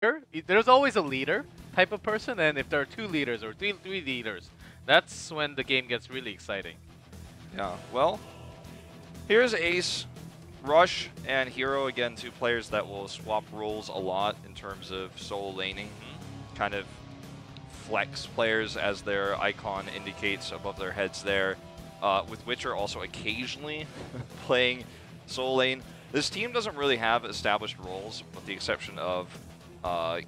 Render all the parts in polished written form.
there's always a leader type of person, and if there are two leaders or three leaders, that's when the game gets really exciting. Yeah, well, here's Ace, Rush, and Hero, again, two players that will swap roles a lot in terms of solo laning. Kind of flex players, as their icon indicates above their heads there, with Witcher also occasionally playing solo lane. This team doesn't really have established roles, with the exception of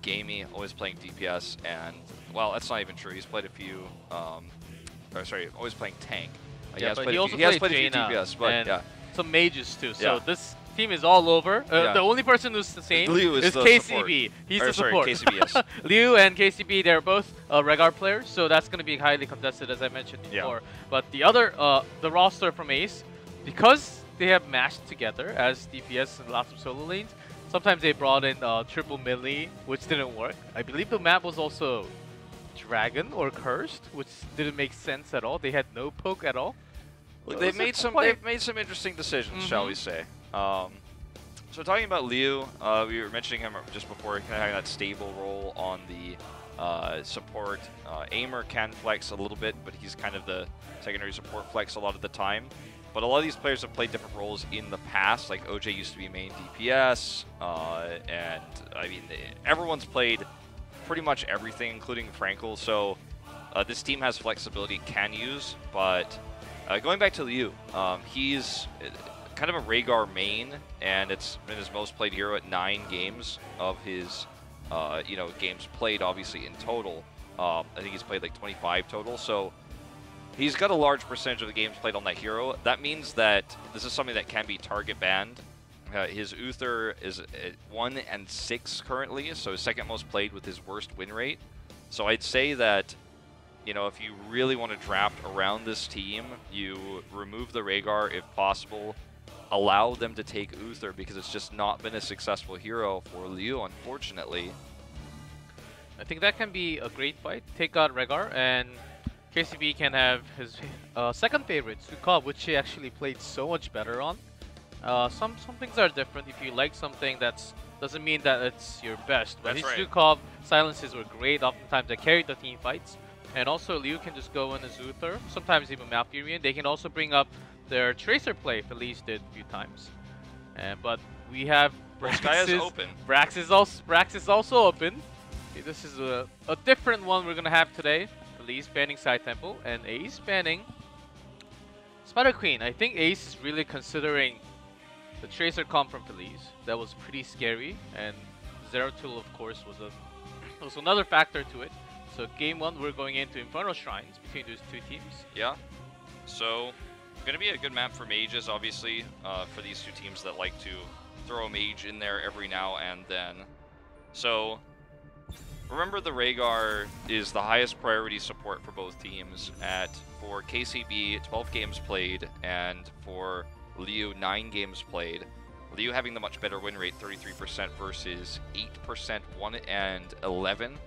Gamey always playing DPS, and, well, that's not even true. He's played a few, always playing tank. Yeah, he he also has played played a few DPS, but and yeah. some mages too. So Yeah. this team is all over. Yeah. The only person who's the same Liu is the KCB. support. He's Or, the sorry, support. KCB, yes. Liu and KCB, they're both Rehgar players, so that's going to be highly contested, as I mentioned before. But the other, the roster from Ace, because they have mashed together as DPS and lots of solo lanes, sometimes they brought in triple melee, which didn't work. I believe the map was also Dragon or Cursed, which didn't make sense at all. They had no poke at all. Look, they've made some interesting decisions, shall we say. So talking about Liu, we were mentioning him just before, kind of having that stable role on the support. Aimer can flex a little bit, but he's kind of the secondary support flex a lot of the time. But a lot of these players have played different roles in the past, like OJ used to be main DPS, and I mean, everyone's played pretty much everything, including Frankel, so this team has flexibility, can use, but going back to Liu, he's kind of a Rehgar main, and it's been his most played hero at 9 games of his, games played, obviously, in total. I think he's played like 25 total, so he's got a large percentage of the games played on that hero. That means that this is something that can be target banned. His Uther is at 1 and 6 currently, so his second most played with his worst win rate. So I'd say that, you know, if you really want to draft around this team, you remove the Rehgar if possible, allow them to take Uther, because it's just not been a successful hero for Liu, unfortunately. I think that can be a great fight. Take out Rehgar, and KCB can have his second favorite, Sukov, which he actually played so much better on. Some things are different. If you like something, doesn't mean that it's your best. But his Sukov silences were great. Oftentimes they carried the team fights. And also Liu can just go in as Uther, sometimes even Malfurion. They can also bring up their Tracer play, Feliz did a few times. But we have Brax is open. Brax is also open. Okay, this is a different one we're gonna have today. Feliz banning Side Temple and Ace banning Spider Queen. I think Ace is really considering the Tracer comp from Feliz. That was pretty scary, and Zero Tool, of course, was another factor to it. So game 1, we're going into Infernal Shrines between those two teams. Yeah. So going to be a good map for mages, obviously, for these two teams that like to throw a mage in there every now and then. So remember, the Rehgar is the highest priority support for both teams. For KCB, 12 games played, and for Liu, 9 games played. Liu having the much better win rate, 33% versus 8%, 1 and 11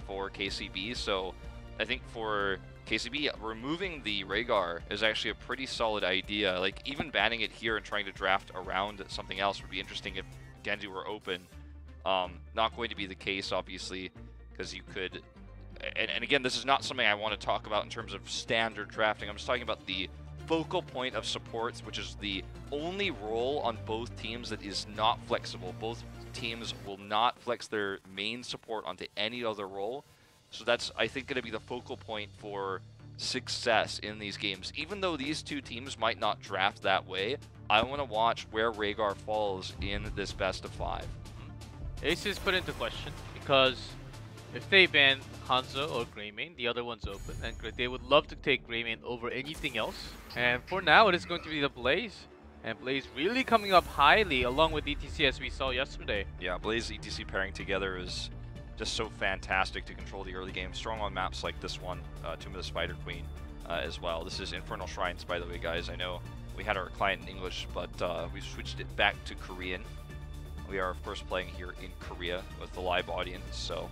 for KCB. So I think for KCB, removing the Rehgar is actually a pretty solid idea. Like, even banning it here and trying to draft around something else would be interesting if Genji were open. Not going to be the case, obviously, because you could... And again, this is not something I want to talk about in terms of standard drafting. I'm just talking about the focal point of supports, which is the only role on both teams that is not flexible. Both teams will not flex their main support onto any other role. So that's, I think, going to be the focal point for success in these games. Even though these two teams might not draft that way, I want to watch where Rehgar falls in this best of 5. Ace is put into question because if they ban Hanzo or Greymane, the other one's open, and they would love to take Greymane over anything else. And for now, it is going to be the Blaze. And Blaze really coming up highly along with ETC, as we saw yesterday. Yeah, Blaze ETC pairing together is just so fantastic to control the early game. Strong on maps like this one, Tomb of the Spider Queen as well. This is Infernal Shrines, by the way, guys. I know we had our client in English, but we switched it back to Korean. We are, of course, playing here in Korea with the live audience, so...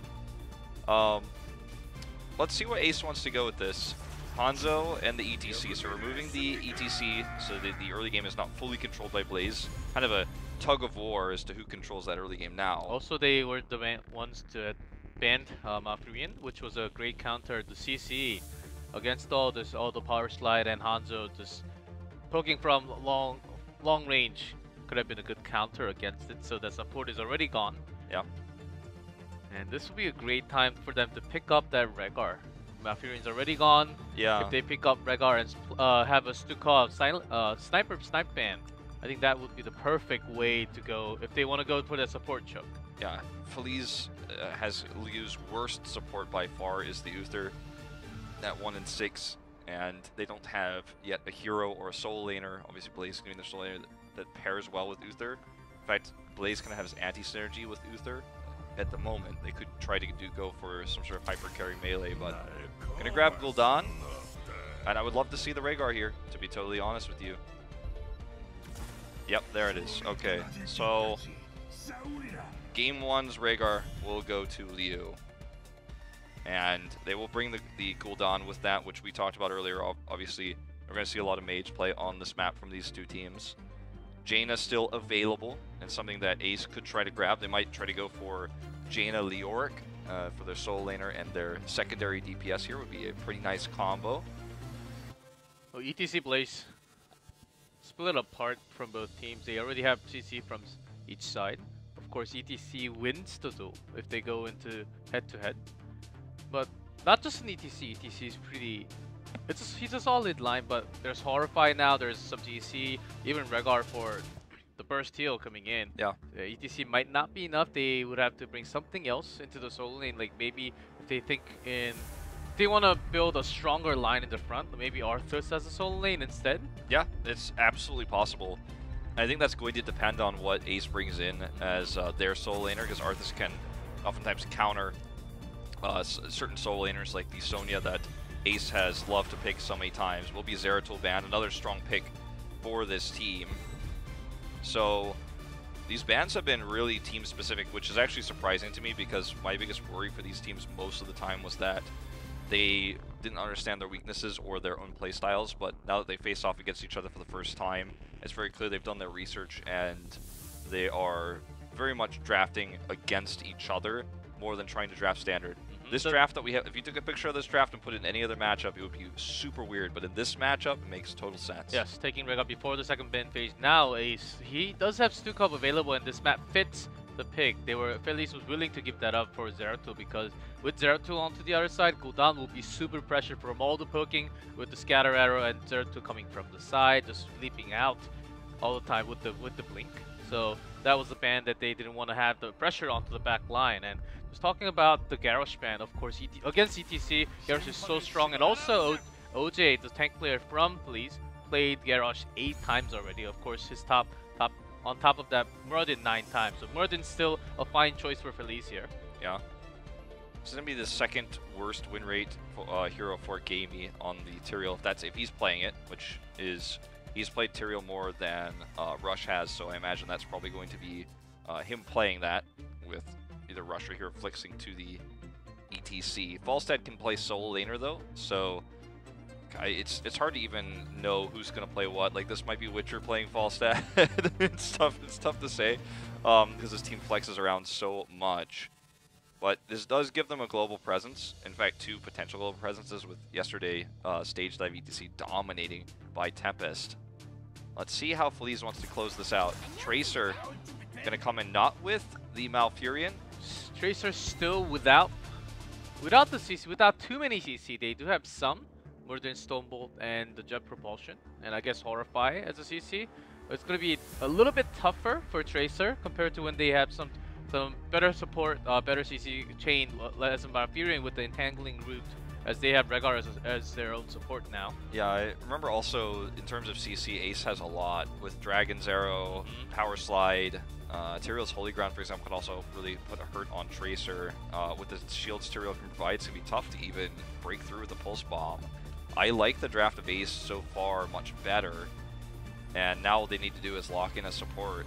let's see what Ace wants to go with this. Hanzo and the ETC, so removing the ETC so that the early game is not fully controlled by Blaze. Kind of a tug of war as to who controls that early game now. Also, they were the ones to ban Malfurion, which was a great counter to CC against all the power slide, and Hanzo just poking from long range could have been a good counter against it. So the support is already gone. Yeah. And this will be a great time for them to pick up that Rehgar. Malfurion's already gone. Yeah. If they pick up Rehgar and have a Stukov snipe ban, I think that would be the perfect way to go if they want to go for that support choke. Yeah, Feliz has Liu's worst support by far is the Uther at 1 and 6, and they don't have yet a hero or a soul laner. Obviously, Blaze can be the soul laner that pairs well with Uther. In fact, Blaze kind of has anti-synergy with Uther at the moment. They could try to go for some sort of hyper carry melee, but gonna grab Gul'dan, and I would love to see the Rehgar here, to be totally honest with you. Yep, there it is. Okay, so Game 1's Rehgar will go to Liu. And they will bring the Gul'dan with that, which we talked about earlier. Obviously, we're going to see a lot of mage play on this map from these two teams. Jaina still available, and something that Ace could try to grab. They might try to go for Jaina Leoric for their soul laner, and their secondary DPS here would be a pretty nice combo. Oh, ETC Blaze split apart from both teams. They already have CC from each side. Of course, ETC wins the duel if they go into head-to-head. But not just in ETC. ETC is pretty... he's a solid line, but there's Horrify now, there's some GC, even Rehgar for the burst heal coming in. Yeah. ETC might not be enough. They would have to bring something else into the solo lane. Like maybe if they think in... they want to build a stronger line in the front, maybe Arthas as a solo lane instead? Yeah, it's absolutely possible. I think that's going to depend on what Ace brings in as their solo laner, because Arthas can oftentimes counter certain solo laners like the Sonya that Ace has loved to pick so many times. Will be Zeratul banned, another strong pick for this team. So these bans have been really team specific, which is actually surprising to me, because my biggest worry for these teams most of the time was that they didn't understand their weaknesses or their own play styles, but now that they face off against each other for the first time, it's very clear they've done their research and they are very much drafting against each other more than trying to draft standard. This draft that we have, if you took a picture of this draft and put it in any other matchup, it would be super weird, but in this matchup, it makes total sense. Yes, taking Rehgar before the second ban phase. Now Ace, he does have Stukov available, and this map fits the pick. Feliz was willing to give that up for Zeratul, because with Zeratul onto the other side, Gul'dan will be super pressured from all the poking with the scatter arrow, and Zeratul coming from the side, just leaping out all the time with the blink. So that was the ban that they didn't want to have the pressure onto the back line. And just talking about the Garrosh ban, of course, against ETC, Garrosh is so strong, and also OJ, the tank player from Feliz, played Garrosh 8 times already. Of course, his on top of that, Muradin 9 times. So Muradin's still a fine choice for Feliz here. Yeah. This is going to be the second worst win rate for, hero for Gamey on the Tyrael, if he's playing it, which is, he's played Tyrael more than Rush has, so I imagine that's probably going to be him playing that with either Rush or Hero flexing to the ETC. Falstad can play solo laner though, so it's hard to even know who's gonna play what. Like, this might be Witcher playing Falstad. It's tough to say because this team flexes around so much. But this does give them a global presence. In fact, 2 potential global presences, with yesterday stage dive ETC dominating by Tempest. Let's see how Feliz wants to close this out. Tracer gonna come in not with the Malfurion. Tracer still without the CC, without too many CC. They do have some, more than Stonebolt and the Jet Propulsion, and I guess Horrify as a CC. But it's going to be a little bit tougher for Tracer compared to when they have some better support, better CC chain as a Malfurion with the entangling route, as they have Rehgar as their own support now. Yeah, I remember also in terms of CC, Ace has a lot with Dragon's Arrow, Power Slide. Tyrael's Holy Ground, for example, can also really put a hurt on Tracer. With the shields Tyrael can provide, it's going to be tough to even break through with the Pulse Bomb. I like the draft of Ace so far much better, and now all they need to do is lock in a support.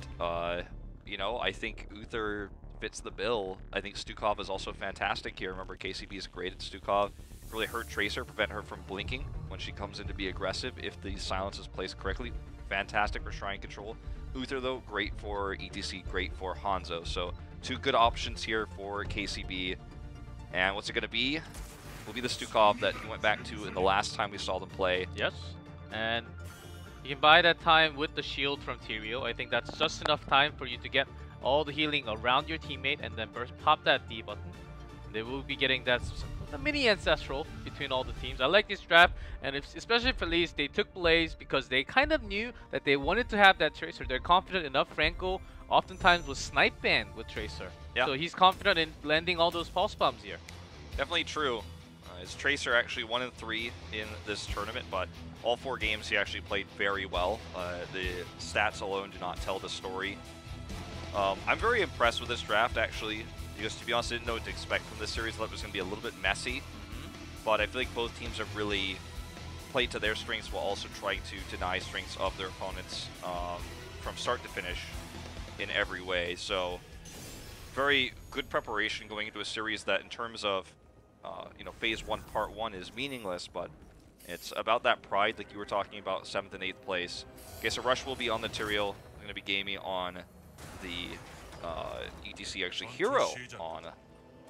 You know, I think Uther fits the bill. I think Stukov is also fantastic here. Remember, KCB is great at Stukov. Really hurt Tracer, prevent her from blinking when she comes in to be aggressive if the silence is placed correctly. Fantastic for Shrine Control. Uther, though, great for ETC, great for Hanzo. So 2 good options here for KCB. And what's it going to be? Will be the Stukov that he went back to in the last time we saw them play. Yes, and you can buy that time with the shield from Tyrael. I think that's just enough time for you to get all the healing around your teammate and then burst pop that D button. They will be getting that the mini ancestral between all the teams. I like this draft, and especially Feliz, they took Blaze because they kind of knew that they wanted to have that Tracer. They're confident enough. Franco oftentimes was snipe banned with Tracer. Yeah. So he's confident in blending all those pulse bombs here. Definitely true. His Tracer actually 1-3 in this tournament, but all 4 games he actually played very well. The stats alone do not tell the story. I'm very impressed with this draft, actually, because to be honest, I didn't know what to expect from this series. I thought it was going to be a little bit messy, but I feel like both teams have really played to their strengths while also trying to deny strengths of their opponents from start to finish in every way. So very good preparation going into a series that in terms of Phase 1, Part 1 is meaningless, but it's about that pride like you were talking about, 7th and 8th place. Okay, so Rush will be on the Tyrael. Going to be gamey on the ETC, actually Hero on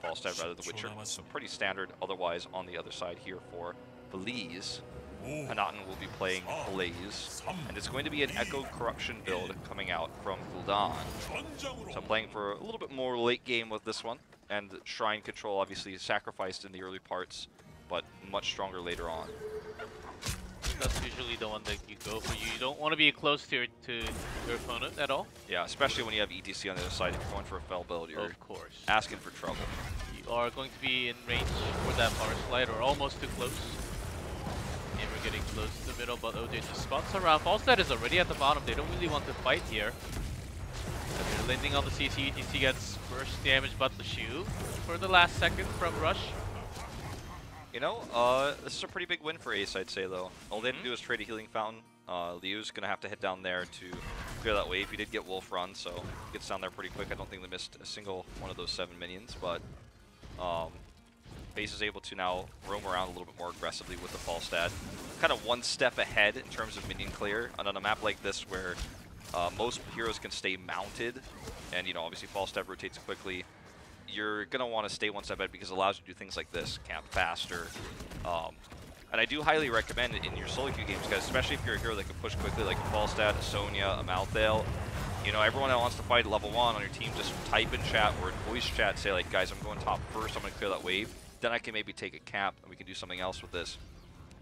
Falstad rather than Witcher. So pretty standard otherwise on the other side here for Feliz. Hanaten will be playing Blaze, and it's going to be an Echo Corruption build coming out from Gul'dan. So I'm playing for a little bit more late game with this one, and Shrine Control obviously sacrificed in the early parts, but much stronger later on. That's usually the one that you go for. You don't want to be close to your opponent at all. Yeah, especially when you have ETC on the other side. If you're going for a fell build, you're of course asking for trouble. You are going to be in range for that power slide, or almost too close. And we're getting close to the middle, but OJ just spots around. Falstad is already at the bottom. They don't really want to fight here. They're landing on the CC. ETC gets burst damage, but the shield for the last second from Rush. You know, this is a pretty big win for Ace, I'd say, though. All they had to do was trade a healing fountain. Liu's going to have to head down there to clear that wave. He did get Wolf Run, so he gets down there pretty quick. I don't think they missed a single one of those 7 minions, but Ace is able to now roam around a little bit more aggressively with the Falstad. Kind of one step ahead in terms of minion clear. And on a map like this where most heroes can stay mounted, and, obviously Falstad rotates quickly, you're going to want to stay one step ahead because it allows you to do things like this, camp faster. And I do highly recommend it in your solo queue games, guys, especially if you're a hero that can push quickly like a Falstad, a Sonya, a Malthael. Everyone that wants to fight at level 1 on your team, just type in chat or in voice chat, say like, guys, I'm going top first, I'm going to clear that wave. Then I can maybe take a camp and we can do something else with this.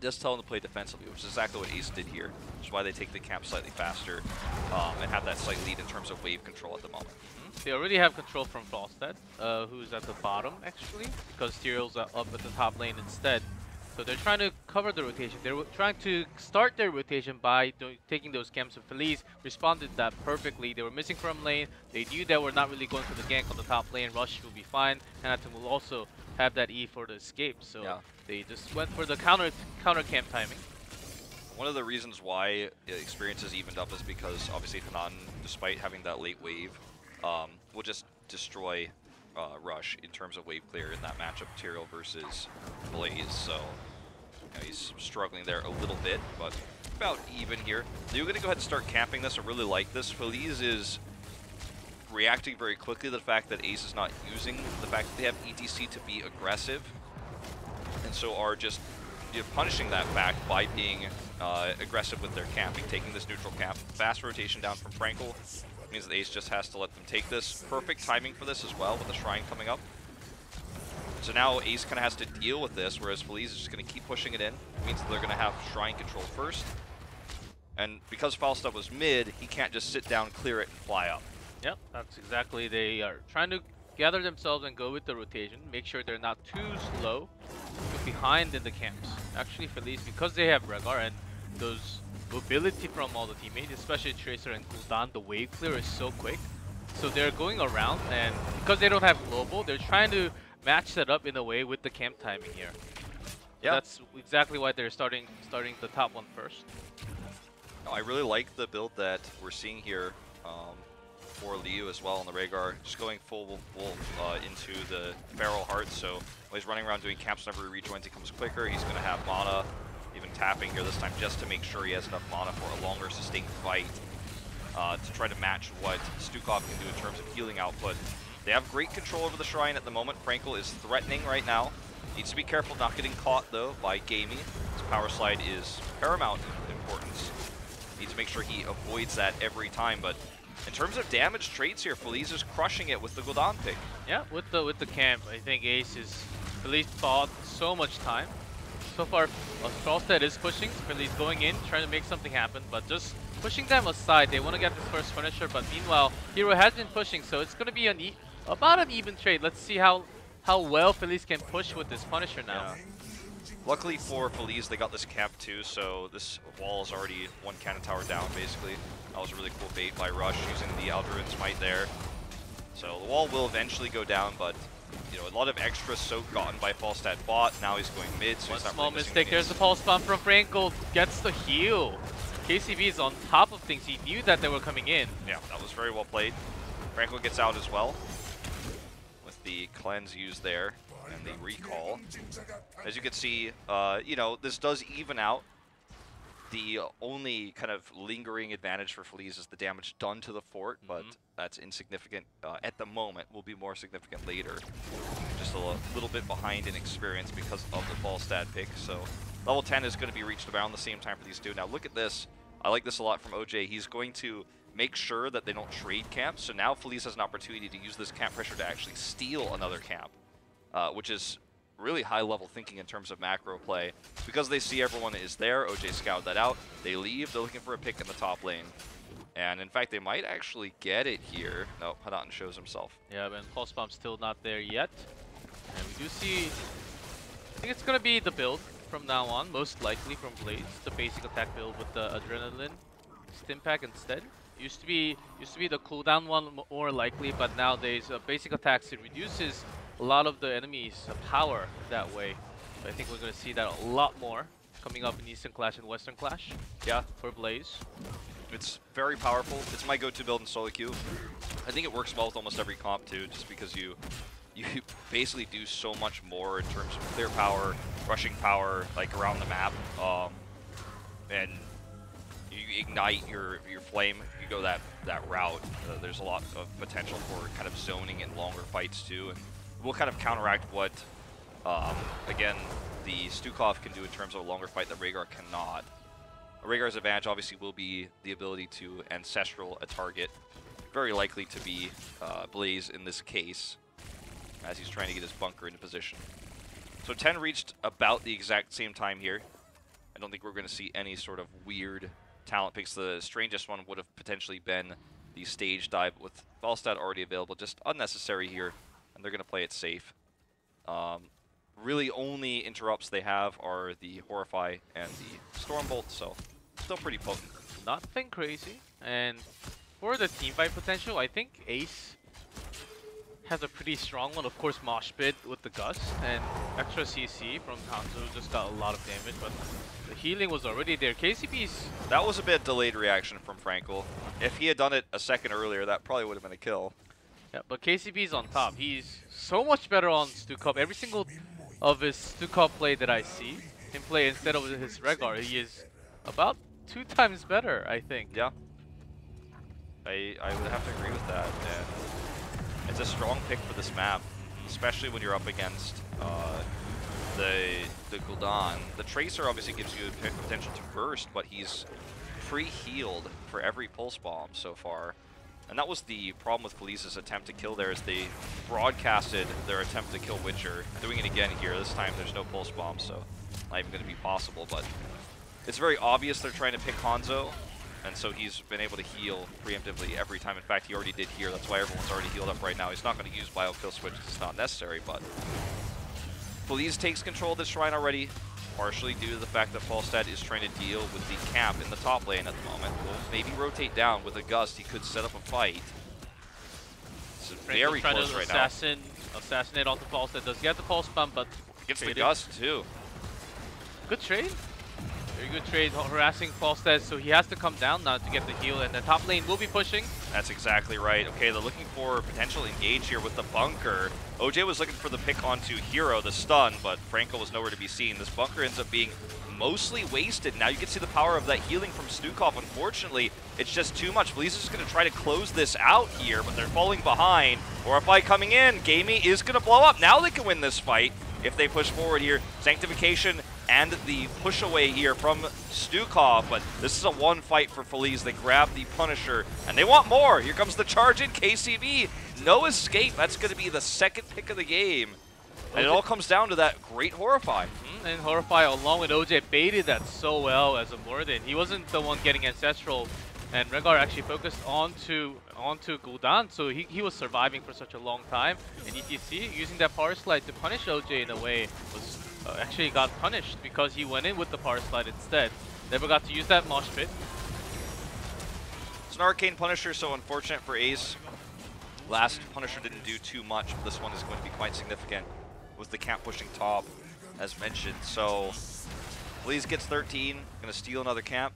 Just tell them to play defensively, which is exactly what Ace did here, which is why they take the camp slightly faster and have that slight lead in terms of wave control at the moment. They already have control from Falstad, who's at the bottom, actually, because Tyrael's up at the top lane instead. So they're trying to cover the rotation. They're trying to start their rotation by taking those camps. And Feliz responded that perfectly. They were missing from lane. They knew that we're not really going for the gank on the top lane. Rush will be fine. Hanaten will also have that E for the escape. So yeah, they just went for the counter camp timing. One of the reasons why experience has evened up is because obviously Hanaten, despite having that late wave, will just destroy Rush in terms of wave clear in that matchup, Tyrael versus Blaze. So he's struggling there a little bit, but about even here. They're going to go ahead and start camping this. I really like this. Feliz is reacting very quickly to the fact that Ace is not using the fact that they have ETC to be aggressive, and so are just punishing that fact by being aggressive with their camping, taking this neutral camp. Fast rotation down from Frankel means that Ace just has to let them take this. Perfect timing for this as well with the Shrine coming up. So now Ace kind of has to deal with this, whereas Feliz is just going to keep pushing it in. It means that they're going to have Shrine control first. And because Falstad was mid, he can't just sit down, clear it, and fly up. Yep, that's exactly. They are trying to gather themselves and go with the rotation. Make sure they're not too slow, but behind in the camps. Actually, Feliz, because they have Rehgar and those mobility from all the teammates, especially Tracer and Gul'dan, the wave clear is so quick. So they're going around, and because they don't have global, they're trying to match that up in a way with the camp timing here. Yeah, that's exactly why they're starting the top one first. No, I really like the build that we're seeing here for Liu as well on the Rehgar, just going full wolf into the Feral Heart. So when he's running around doing camps, whenever he rejoins, he comes quicker. He's going to have mana, even tapping here this time just to make sure he has enough mana for a longer sustained fight. to try to match what Stukov can do in terms of healing output. They have great control over the Shrine at the moment. Frankel is threatening right now. Needs to be careful not getting caught, though, by Gamey. His power slide is paramount importance. Needs to make sure he avoids that every time, but in terms of damage trades here, Feliz is crushing it with the Gul'dan pick. Yeah, with the camp, I think Ace is at least bought so much time. So far, Falstad is pushing, Feliz going in, trying to make something happen, but just pushing them aside. They want to get this first finisher, but meanwhile, Hero has been pushing, so it's going to be about an even trade. Let's see how well Feliz can push with this Punisher now. Yeah. Luckily for Feliz, they got this camp too, so this wall is already one cannon tower down, basically. That was a really cool bait by Rush, using the Aldurin's Might there. So the wall will eventually go down, but you know, a lot of extra soak gotten by Falstad bot. Now he's going mid, so one he's not small really missing mistake. There's the pulse bomb from Frankel. Gets the heal. KCB is on top of things. He knew that they were coming in. Yeah, that was very well played. Frankel gets out as well with the cleanse used there and the recall. As you can see, you know, this does even out. The only kind of lingering advantage for Feliz is the damage done to the fort, but that's insignificant at the moment. Will be more significant later. Just a little bit behind in experience because of the Falstad pick. So level 10 is going to be reached around the same time for these two. Now look at this. I like this a lot from OJ. He's going to make sure that they don't trade camps. So now Feliz has an opportunity to use this camp pressure to actually steal another camp, which is really high-level thinking in terms of macro play. Because they see everyone is there, OJ scouted that out. They leave. They're looking for a pick in the top lane. And in fact, they might actually get it here. No, Hadan shows himself. Yeah, but Pulse Bomb's still not there yet. And we do see, I think it's going to be the build from now on, most likely from Blaze. The basic attack build with the Adrenaline Stim Pack instead. Used to be the cooldown one more likely, but nowadays basic attacks, it reduces a lot of the enemies' power that way. So I think we're going to see that a lot more coming up in Eastern Clash and Western Clash. Yeah, for Blaze. It's very powerful. It's my go-to build in solo queue. I think it works well with almost every comp too, just because you basically do so much more in terms of clear power, rushing power, like around the map, and you ignite your flame. You go that route. There's a lot of potential for kind of zoning and longer fights too, and we'll kind of counteract what, again, the Stukov can do in terms of a longer fight that Rhaegar cannot. Rhaegar's advantage obviously will be the ability to Ancestral a target, very likely to be Blaze in this case, as he's trying to get his bunker into position. So 10 reached about the exact same time here. I don't think we're going to see any sort of weird talent picks. The strangest one would have potentially been the stage dive, with Falstad already available, just unnecessary here, and they're going to play it safe. Really only interrupts they have are the Horrify and the Stormbolt, so still pretty potent. Nothing crazy. And for the teamfight potential, I think Ace has a pretty strong one. Of course, Mosh Pit with the Gust and extra CC from Hanzo just got a lot of damage, but the healing was already there. KCB's... That was a bit delayed reaction from Frankel. If he had done it a second earlier, that probably would have been a kill. Yeah, but KCB's on top. He's so much better on Stukov. Every single of his Stukov play that I see him play instead of his Rhaegar, he is about 2 times better, I think. Yeah. I would have to agree with that. And it's a strong pick for this map, especially when you're up against the Gul'dan. The Tracer obviously gives you the potential to burst, but he's pre-healed for every pulse bomb so far. And that was the problem with Feliz's attempt to kill there, is they broadcasted their attempt to kill Witcher. Doing it again here, this time there's no pulse bomb, so not even going to be possible, but it's very obvious they're trying to pick Hanzo, and so he's been able to heal preemptively every time. In fact, he already did here, that's why everyone's already healed up right now. He's not going to use Bio Kill Switch because it's not necessary, but Feliz takes control of this shrine already, partially due to the fact that Falstad is trying to deal with the camp in the top lane at the moment. Will maybe rotate down with a Gust. He could set up a fight. It's very close right now. Assassinate onto Falstad. Does get the pulse bomb, but gets the Gust too. Good trade. Very good trade, harassing Falstad, so he has to come down now to get the heal, and the top lane will be pushing. That's exactly right. Okay, they're looking for potential engage here with the bunker. OJ was looking for the pick onto Hero, the stun, but Franco was nowhere to be seen. This bunker ends up being mostly wasted. Now you can see the power of that healing from Stukov. Unfortunately, it's just too much. Feliz is just going to try to close this out here, but they're falling behind. Or a fight coming in. Gamey is going to blow up. Now they can win this fight if they push forward here. Sanctification and the push away here from Stukov, but this is a one fight for Feliz. They grab the Punisher, and they want more. Here comes the charge in KCB. No escape. That's going to be the second pick of the game. And it all comes down to that great Horrify. And Horrify, along with OJ, baited that so well as a Morden. He wasn't the one getting Ancestral, and Rhaegar actually focused onto Gul'dan, so he was surviving for such a long time. And ETC, using that Power Slide to punish OJ in a way, was actually got punished because he went in with the Power Slide instead. Never got to use that Mosh Pit. It's an Arcane Punisher, so unfortunate for Ace. Last Punisher didn't do too much, but this one is going to be quite significant with the camp pushing top, as mentioned. So Feliz gets 13, gonna steal another camp.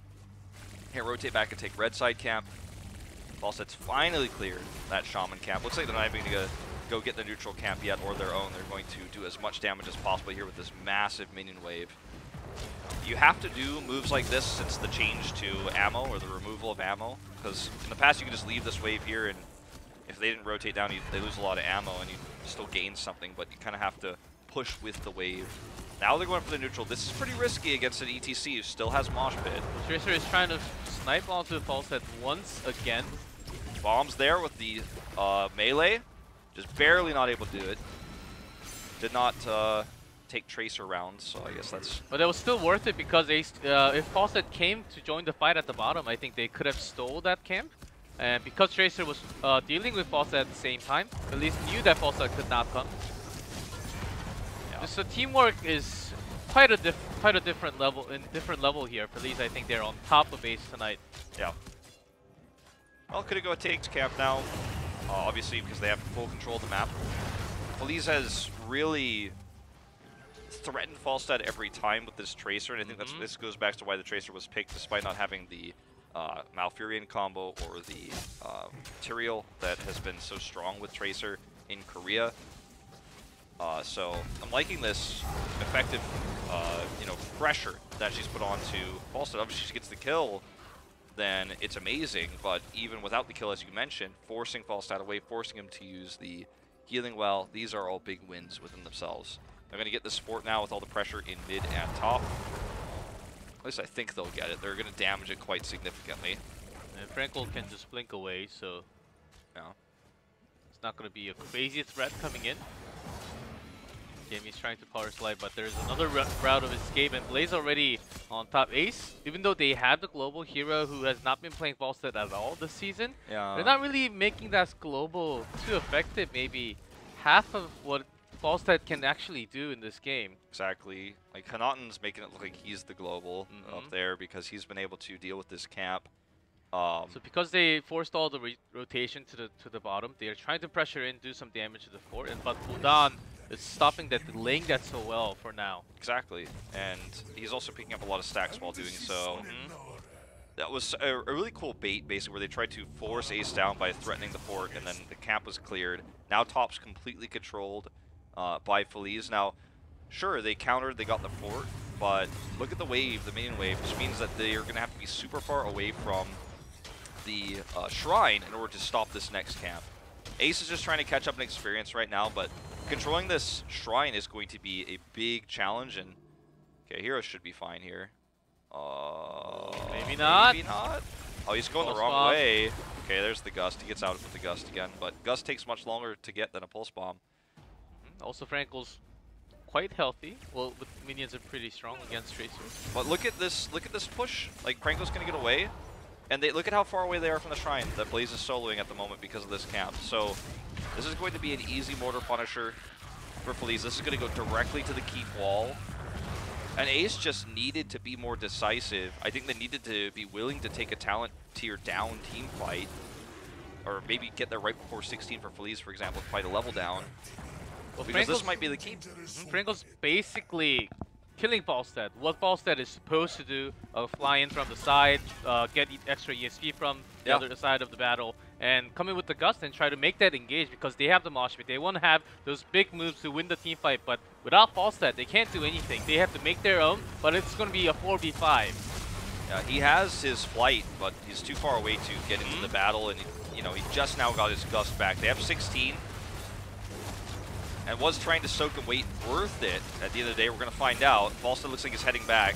Here, rotate back and take red side camp. Falset's finally cleared that Shaman camp. Looks like they're not even gonna go get the neutral camp yet or their own. They're going to do as much damage as possible here with this massive minion wave. You have to do moves like this since the change to ammo or the removal of ammo, because in the past you could just leave this wave here and if they didn't rotate down, they lose a lot of ammo and you still gain something, but you kind of have to push with the wave. Now they're going for the neutral. This is pretty risky against an ETC who still has Mosh Pit. Tracer is trying to snipe onto the Falset once again. Bombs there with the melee. Just barely not able to do it. Did not take Tracer rounds, so I guess that's... But it was still worth it because Ace, if Falset came to join the fight at the bottom, I think they could have stole that camp. And because Tracer was dealing with Falset at the same time, at least knew that Falset could not come. Yeah. So teamwork is quite a different level here. Feliz, I think they're on top of Ace tonight. Yeah. Well, could it go takes camp now? Obviously, because they have full control of the map. Feliz has really threatened Falstad every time with this Tracer, and I think this goes back to why the Tracer was picked, despite not having the Malfurion combo or the material that has been so strong with Tracer in Korea. So I'm liking this effective, pressure that she's put onto Falstad. Obviously, she gets the kill, then it's amazing. But even without the kill, as you mentioned, forcing Falstad away, forcing him to use the healing well, these are all big wins within themselves. They're going to get the support now with all the pressure in mid and top. At least I think they'll get it. They're going to damage it quite significantly. And Frankel can just blink away, so yeah, it's not going to be a crazy threat coming in. Jamie's trying to power slide, but there's another route of escape, and Blaze already on top. Ace, even though they have the global hero who has not been playing Falstad at all this season, they're not really making that global too effective. Maybe half of what Falstad can actually do in this game. Exactly. Like, Hanatan's making it look like he's the global up there because he's been able to deal with this camp. So because they forced all the rotation to the bottom, they are trying to pressure in, do some damage to the fort, but Gul'dan is stopping that, delaying that so well for now. Exactly. And he's also picking up a lot of stacks while doing so. That was a really cool bait, basically, where they tried to force Ace down by threatening the fort, and then the camp was cleared. Now top's completely controlled by Feliz. Now, sure, they countered, they got the fort, but look at the wave, the main wave, which means that they are going to have to be super far away from the shrine in order to stop this next camp. Ace is just trying to catch up in experience right now, but controlling this shrine is going to be a big challenge, and okay, Hero should be fine here. Maybe not. Maybe not. Oh, he's going the wrong way. Okay, there's the Gust. He gets out with the Gust again, but Gust takes much longer to get than a Pulse Bomb. Also, Frankel's quite healthy. Well, with minions are pretty strong against Tracer. But look at this push. Like, Frankel's gonna get away, and look at how far away they are from the shrine that Blaze is soloing at the moment because of this camp. So this is going to be an easy mortar punisher for Feliz. This is going to go directly to the keep wall. And Ace just needed to be more decisive. I think they needed to be willing to take a talent tier down team fight, or maybe get there right before 16 for Feliz, for example, fight a level down. Well, because this might be the key. Frankel's basically killing Falstad. What Falstad is supposed to do, fly in from the side, get extra ESP from the other side of the battle, and come in with the Gust and try to make that engage because they have the mosh pit. They want to have those big moves to win the team fight, but without Falstad, they can't do anything. They have to make their own, but it's going to be a 4v5. Yeah, he has his flight, but he's too far away to get into the battle, and you know, he just now got his Gust back. They have 16, and was trying to soak and wait worth it. At the end of the day, we're going to find out. Falstad looks like he's heading back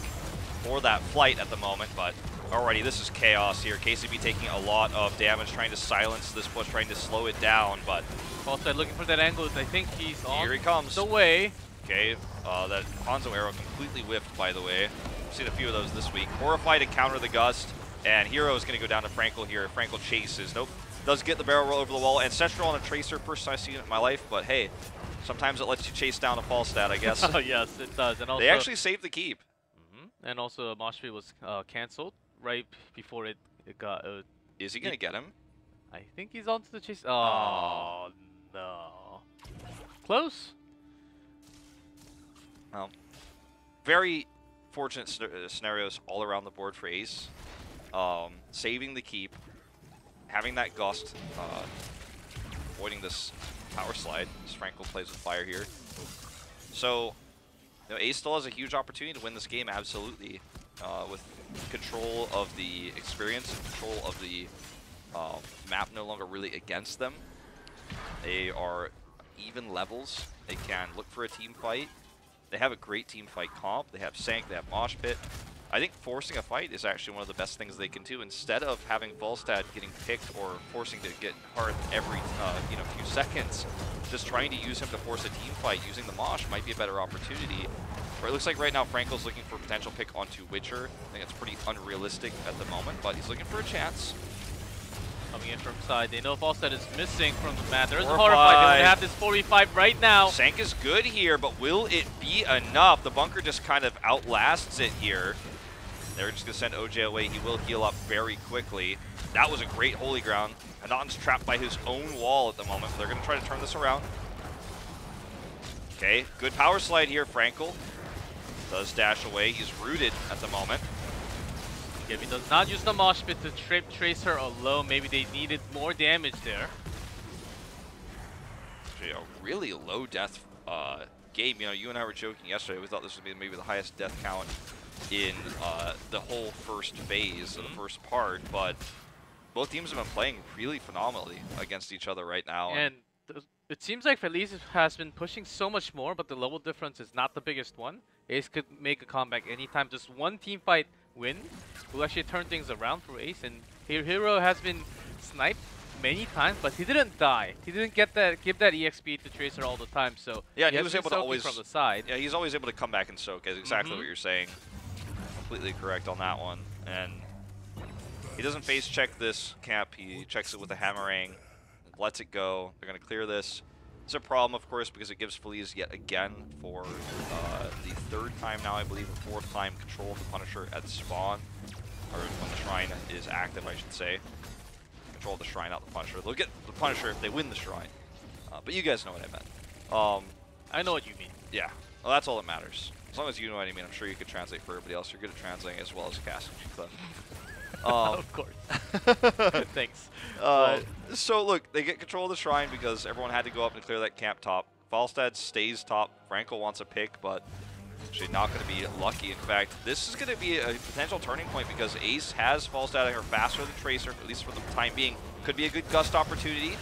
for that flight at the moment, but already this is chaos here. KCB taking a lot of damage, trying to silence this push, trying to slow it down, but Falstad looking for that angle. I think he's on here he comes. The way. Okay, that Hanzo arrow completely whiffed, by the way. We've seen a few of those this week. Horrified to counter the Gust, and Hero is going to go down to Frankel here. Frankel chases. Nope. Does get the barrel roll over the wall. Ancestral on a Tracer, first time I've seen it in my life, but hey, sometimes it lets you chase down a Falstad, I guess. Oh, yes, it does. And also, they actually saved the keep. And also, Mosh Pit was cancelled right before it got... Is he going to get him? I think he's onto the chase. Oh, no. Close. Well, very fortunate scenarios all around the board for Ace. Saving the keep, having that Gust, avoiding this power slide, as Frankel plays with fire here. So, you know, Ace still has a huge opportunity to win this game, absolutely, with control of the experience, control of the map no longer really against them. They are even levels. They can look for a team fight. They have a great team fight comp. They have Sank, they have Mosh Pit. I think forcing a fight is actually one of the best things they can do. Instead of having Falstad getting picked or forcing to get hard every few seconds, just trying to use him to force a team fight using the Mosh might be a better opportunity. But it looks like right now Frankel's looking for a potential pick onto Witcher. I think it's pretty unrealistic at the moment, but he's looking for a chance. Coming in from side, they know Falstad is missing from the mat. There's a Horrified. They want to have this 45 right now. Sank is good here, but will it be enough? The bunker just kind of outlasts it here. They're just going to send OJ away. He will heal up very quickly. That was a great holy ground. Hanon's trapped by his own wall at the moment, but they're going to try to turn this around. Okay, good power slide here. Frankel does dash away. He's rooted at the moment. If he does not use the Mosh Pit to trip Tracer alone, maybe they needed more damage there. Actually, a really low death game. You know, you and I were joking yesterday. We thought this would be maybe the highest death count in the whole first phase of the first part, but both teams have been playing really phenomenally against each other right now. And it seems like Feliz has been pushing so much more, but the level difference is not the biggest one. Ace could make a comeback anytime. Just one team fight win will actually turn things around for Ace, and Hero has been sniped many times, but he didn't die. He didn't give that EXP to Tracer all the time, so yeah, he was able to always from the side. Yeah, he's always able to come back and soak. Is exactly what you're saying. Completely correct on that one. And he doesn't face check this camp. He checks it with a Hammerang, lets it go. They're going to clear this. It's a problem, of course, because it gives Feliz yet again for the third time now, I believe, or fourth time, control of the Punisher at spawn, or when the Shrine is active, I should say. Control of the Shrine, not the Punisher. They'll get the Punisher if they win the Shrine. But you guys know what I meant. I know what you mean. Yeah, well, that's all that matters. As long as you know what I mean, I'm sure you could translate for everybody else. You're good at translating as well as casting. Of course. Thanks. So look, they get control of the Shrine because everyone had to go up and clear that camp top. Falstad stays top. Frankel wants a pick, but actually not going to be lucky. In fact, this is going to be a potential turning point because Ace has Falstad here faster than Tracer, at least for the time being. Could be a good Gust opportunity.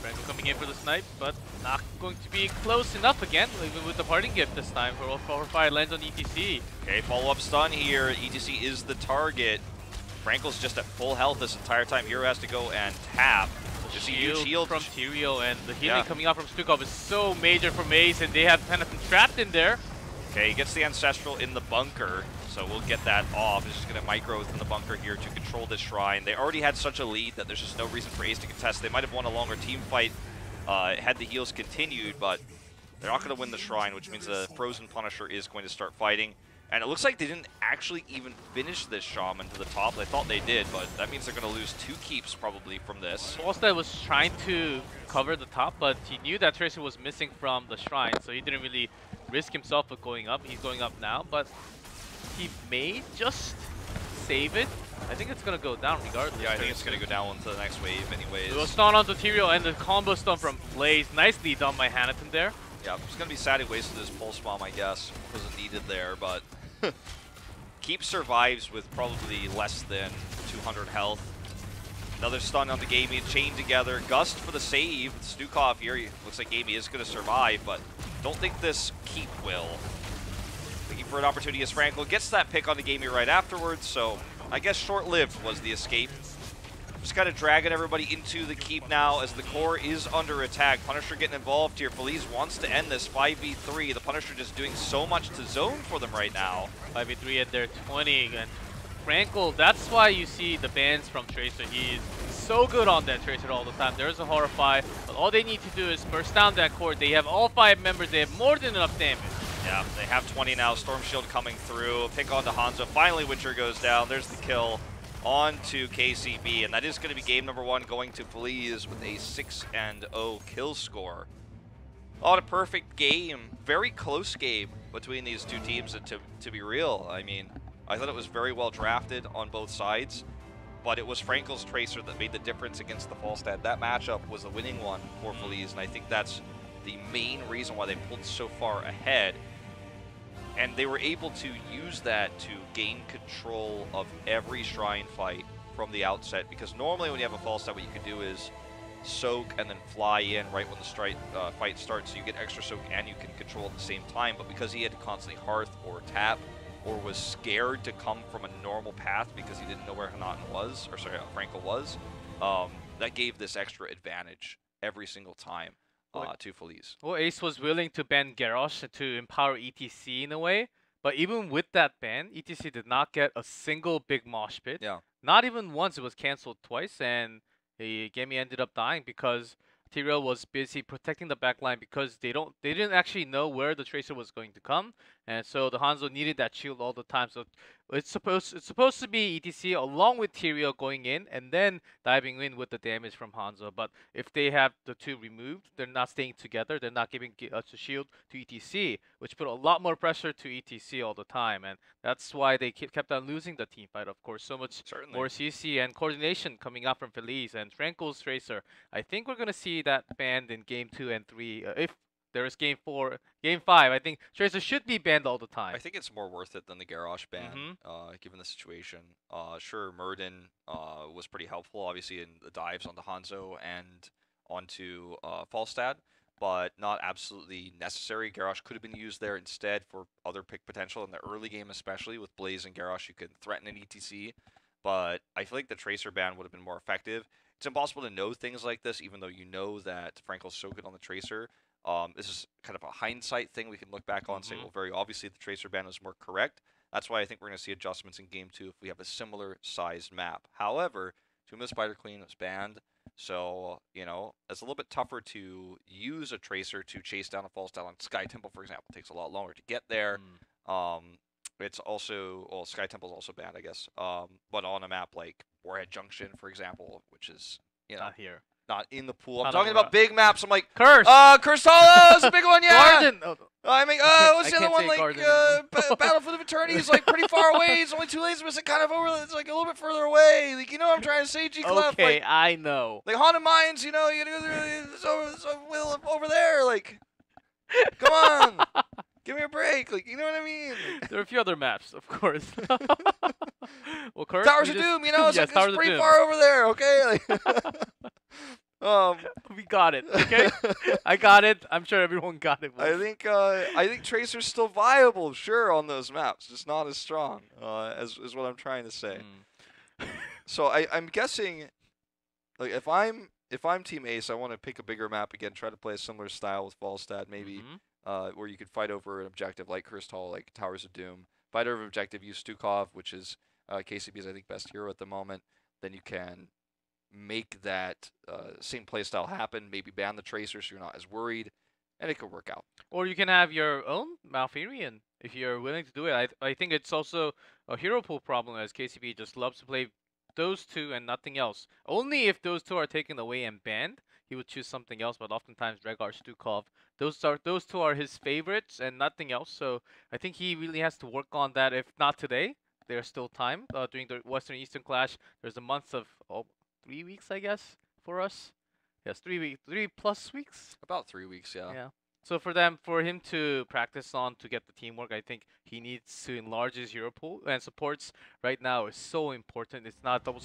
Frankel coming in for the snipe, but not going to be close enough again, even with the parting gift this time for fire lands on ETC. Okay, follow-up stun here. ETC is the target. Frankel's just at full health this entire time. Hero has to go and tap. Just a huge heal from Tyrael, and the healing coming out from Stukov is so major from Ace, and they have kind of been trapped in there. Okay, he gets the Ancestral in the bunker, so we'll get that off. He's just going to micro within the bunker here to control this Shrine. They already had such a lead that there's just no reason for Ace to contest. They might have won a longer team fight had the heals continued, but they're not going to win the Shrine, which means the Frozen Punisher is going to start fighting. And it looks like they didn't actually even finish this Shaman to the top. They thought they did, but that means they're going to lose 2 keeps probably from this. Falstad was trying to cover the top, but he knew that Tracer was missing from the Shrine, so he didn't really risk himself with going up. He's going up now, but he may just save it, I think it's gonna go down regardless. Yeah, I think it's gonna go down into the next wave anyways. The stun onto Tyrael and the combo stun from Blaze. Nicely done by Hanaton there. Yeah, it's gonna be sad he wasted his pulse bomb, I guess. Wasn't needed there, but Keep survives with probably less than 200 health. Another stun on the Gamey, chained together. Gust for the save. Stukov here, looks like Gamey is going to survive, but don't think this Keep will. Looking for an opportunity as Frankel gets that pick on the Gamey right afterwards, so I guess short-lived was the escape. Just kind of dragging everybody into the Keep now as the core is under attack. Punisher getting involved here. Feliz wants to end this 5v3. The Punisher just doing so much to zone for them right now. 5v3 at their 20, and Frankel, that's why you see the bans from Tracer. He's so good on that Tracer all the time. There's a Horrify, but all they need to do is burst down that core. They have all 5 members. They have more than enough damage. Yeah, they have 20 now. Storm Shield coming through. Pick onto Hanzo. Finally, Witcher goes down. There's the kill on to KCB, and that is going to be game number 1 going to Feliz with a 6-0 kill score. On a perfect game. Very close game between these two teams, and to be real, I mean, I thought it was very well drafted on both sides, but it was Frankel's Tracer that made the difference against the Falstad. That matchup was the winning one for Feliz, and I think that's the main reason why they pulled so far ahead. And they were able to use that to gain control of every Shrine fight from the outset, because normally when you have a Falstad, what you can do is soak and then fly in right when the fight starts, so you get extra soak and you can control at the same time. But because he had to constantly hearth or tap, or was scared to come from a normal path because he didn't know where Hanaton was, or sorry, Frankel was, that gave this extra advantage every single time to Feliz. Well, Ace was willing to ban Garrosh to empower ETC in a way, but even with that ban, ETC did not get a single big mosh pit. Yeah. Not even once. It was cancelled twice, and the Gamey ended up dying because Tyrael was busy protecting the backline because they didn't actually know where the Tracer was going to come, and so the Hanzo needed that shield all the time. So it's supposed to be ETC along with Tyrael going in and then diving in with the damage from Hanzo. But if they have the two removed, they're not staying together. They're not giving the shield to ETC, which put a lot more pressure to ETC all the time, and that's why they kept on losing the team fight. Of course, so much more CC and coordination coming out from Feliz and Frankel's Tracer. I think we're gonna see that banned in game 2 and 3. If there is game 4, game 5, I think Tracer should be banned all the time. I think it's more worth it than the Garrosh ban, given the situation. Sure, Murden was pretty helpful, obviously, in the dives onto Hanzo and onto Falstad, but not absolutely necessary. Garrosh could have been used there instead for other pick potential in the early game, especially with Blaze and Garrosh. You could threaten an ETC, but I feel like the Tracer ban would have been more effective. It's impossible to know things like this, even though you know that Frankel's so good on the Tracer. This is kind of a hindsight thing we can look back on and say, well, very obviously the Tracer ban was more correct. That's why I think we're going to see adjustments in Game 2 if we have a similar sized map. However, Tomb of the Spider Queen was banned, so, you know, it's a little bit tougher to use a Tracer to chase down a Falstad on Sky Temple, for example. It takes a lot longer to get there. It's also, well, Sky Temple's also banned, I guess. But on a map like Warhead Junction, for example, which is, you know, Not here. Not in the pool. I'm talking about big maps. I'm like, Curse! Cursed Hollow is a big one, yeah! Garden! Oh. I mean, what's the other one? Like, Battlefield of Eternity is like pretty far away. It's only 2 lanes, but it's like kind of over, it's like a little bit further away. Like, you know what I'm trying to say, G-Clef? Okay, like, I know. Like, Haunted Mines, you know, you gotta go through, it's over there. Like, come on. Give me a break. Like, you know what I mean? Like, there are a few other maps, of course. Well, Curse, Towers of Doom, you know, it's, yes, like, it's pretty far over there, okay? Like, we got it, okay? I got it. I'm sure everyone got it. I think Tracer's still viable, sure, on those maps, just not as strong, as what I'm trying to say. So I'm guessing, like, if I'm Team Ace, I want to pick a bigger map again, try to play a similar style with Falstad, maybe, where you could fight over an objective like Cursed Hall, like Towers of Doom. Fight over an objective, use Stukov, which is KCB's, I think, best hero at the moment. Then you can make that same playstyle happen, maybe ban the Tracer so you're not as worried, and it could work out. Or you can have your own Malfurion if you're willing to do it. I think it's also a hero pool problem, as KCB just loves to play those two and nothing else. Only if those two are taken away and banned, he would choose something else, but oftentimes Rehgar, Stukov, those two are his favorites and nothing else. So I think he really has to work on that, if not today, there's still time during the Western Eastern clash. There's a month of 3 weeks, I guess, for us. Yes, 3 weeks, 3+ weeks. About 3 weeks, yeah. Yeah. So for him to practice on to get the teamwork, I think he needs to enlarge his hero pool, and supports right now is so important. It's not double